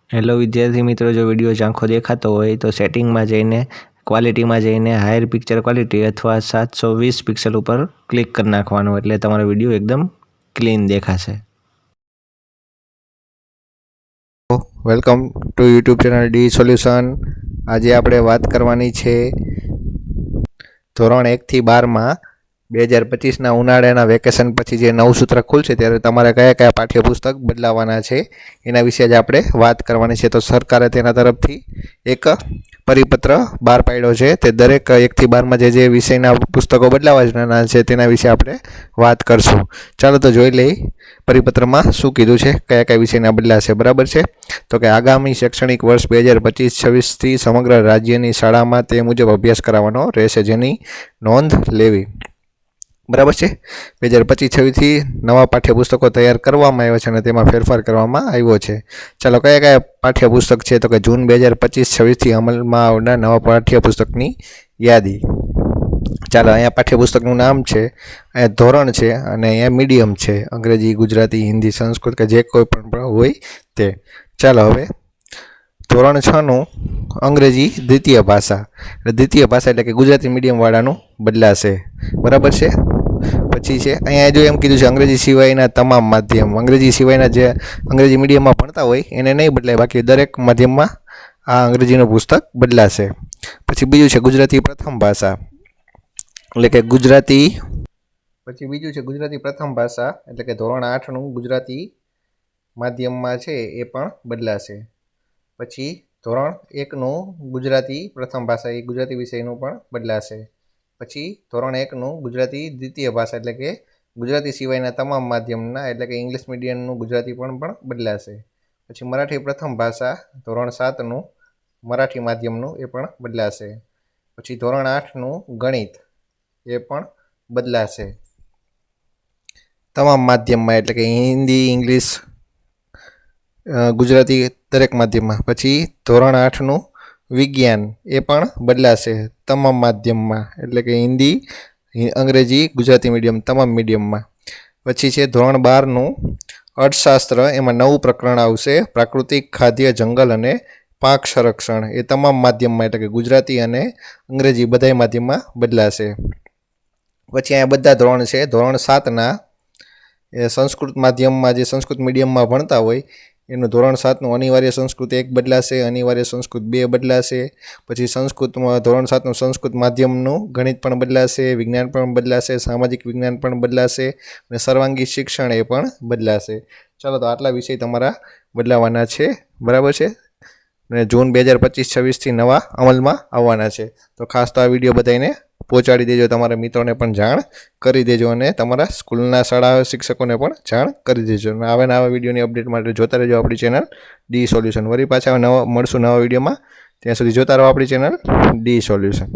Hello વિદ્યાર્થી મિત્રો, જો વિડીયો ઝાંખો દેખાતો હોય તો સેટિંગમાં જઈને ક્વોલિટીમાં જઈને હાયર પિક્ચર ક્વોલિટી અથવા 720 પિક્સલ ઉપર ક્લિક કરી નાખવાનું, એટલે તમારો વિડીયો એકદમ ક્લીન દેખાશે. Welcome to YouTube channel D solution. આજે આપણે વાત કરવાની છે ધોરણ 1 થી 12માં 2025ના ઉનાળાના વેકેશન પછી જે નવું સૂત્ર ખુલશે ત્યારે તમારે કયા કયા પાઠ્યપુસ્તક બદલાવાના છે એના વિશે જ આપણે વાત કરવાની છે. તો સરકારે તેના તરફથી એક પરિપત્ર બહાર પાડ્યો છે. તે દરેક 1 થી 12માં જે વિષયના પુસ્તકો બદલાવાના છે તેના વિશે આપણે વાત કરશું. ચાલો તો જોઈ લઈ પરિપત્રમાં શું કીધું છે, કયા કયા વિષયના બદલાશે. બરાબર છે. તો કે આગામી શૈક્ષણિક વર્ષ 2025-26થી સમગ્ર રાજ્યની શાળામાં તે મુજબ અભ્યાસ કરાવવાનો રહેશે, જેની નોંધ લેવી. બરાબર છે. 2025-26થી નવા પાઠ્યપુસ્તકો તૈયાર કરવામાં આવ્યા છે અને તેમાં ફેરફાર કરવામાં આવ્યો છે. ચાલો કયા કયા પાઠ્યપુસ્તક છે, તો કે જૂન 2025-26થી અમલમાં આવનાર નવા પાઠ્યપુસ્તકની યાદી. ચાલો, અહીંયા પાઠ્યપુસ્તકનું નામ છે, અહીંયા ધોરણ છે અને અહીંયા મીડિયમ છે, અંગ્રેજી, ગુજરાતી, હિન્દી, સંસ્કૃત કે જે કોઈ પણ હોય તે. ચાલો હવે ધોરણ 6નું અંગ્રેજી દ્વિતીય ભાષા, દ્વિતીય ભાષા એટલે કે ગુજરાતી મીડિયમવાળાનું બદલાશે. બરાબર છે. પછી છે અહીંયા જો એમ કીધું છે અંગ્રેજી સિવાયના તમામ માધ્યમ, અંગ્રેજી સિવાયના જે અંગ્રેજી મીડિયમમાં ભણતા હોય એને નહીં બદલાય, બાકી દરેક માધ્યમમાં આ અંગ્રેજીનું પુસ્તક બદલાશે. પછી બીજું છે ગુજરાતી પ્રથમ ભાષા, એટલે કે ગુજરાતી. પછી બીજું છે ગુજરાતી પ્રથમ ભાષા, એટલે કે ધોરણ 8નું ગુજરાતી માધ્યમમાં છે એ પણ બદલાશે. પછી ધોરણ 1નું ગુજરાતી પ્રથમ ભાષા એ ગુજરાતી વિષયનું પણ બદલાશે. પછી ધોરણ 1નું ગુજરાતી દ્વિતીય ભાષા, એટલે કે ગુજરાતી સિવાયના તમામ માધ્યમના, એટલે કે ઇંગ્લિશ મીડિયમનું ગુજરાતી પણ બદલાશે. પછી મરાઠી પ્રથમ ભાષા ધોરણ 7નું મરાઠી માધ્યમનું એ પણ બદલાશે. પછી ધોરણ 8નું ગણિત એ પણ બદલાશે તમામ માધ્યમમાં, એટલે કે હિન્દી, ઇંગ્લિશ, ગુજરાતી દરેક માધ્યમમાં. પછી ધોરણ 8નું વિજ્ઞાન એ પણ બદલાશે તમામ માધ્યમમાં, એટલે કે હિન્દી, અંગ્રેજી, ગુજરાતી મીડિયમ તમામ મીડિયમમાં. પછી છે ધોરણ 12નું અર્થશાસ્ત્ર, એમાં નવું પ્રકરણ આવશે, પ્રાકૃતિક ખાદ્ય, જંગલ અને પાક સંરક્ષણ. એ તમામ માધ્યમમાં, એટલે કે ગુજરાતી અને અંગ્રેજી બધાય માધ્યમમાં બદલાશે. પછી અહીંયા બધા ધોરણ છે. ધોરણ 7ના સંસ્કૃત માધ્યમમાં જે સંસ્કૃત મીડિયમમાં ભણતા હોય એનું ધોરણ 7નું અનિવાર્ય સંસ્કૃત 1 બદલાશે, અનિવાર્ય સંસ્કૃત 2 બદલાશે. પછી સંસ્કૃતમાં ધોરણ 7નું સંસ્કૃત માધ્યમનું ગણિત પણ બદલાશે, વિજ્ઞાન પણ બદલાશે, સામાજિક વિજ્ઞાન પણ બદલાશે અને સર્વાંગી શિક્ષણ એ પણ બદલાશે. ચાલો, તો આટલા વિષય તમારા બદલાવાના છે. બરાબર છે. અને જૂન 2025-26થી નવા અમલમાં આવવાના છે. તો ખાસ તો આ વિડીયો બધાને પહોંચાડી દેજો, તમારા મિત્રોને પણ જાણ કરી દેજો અને તમારા સ્કૂલના શાળા શિક્ષકોને પણ જાણ કરી દેજો. અને આવા વિડીયોની અપડેટ માટે જોતા રહેજો આપણી ચેનલ ડી સોલ્યુશન. વળી પાછા મળશું નવા વિડીયોમાં. ત્યાં સુધી જોતા રહો આપણી ચેનલ ડી સોલ્યુશન.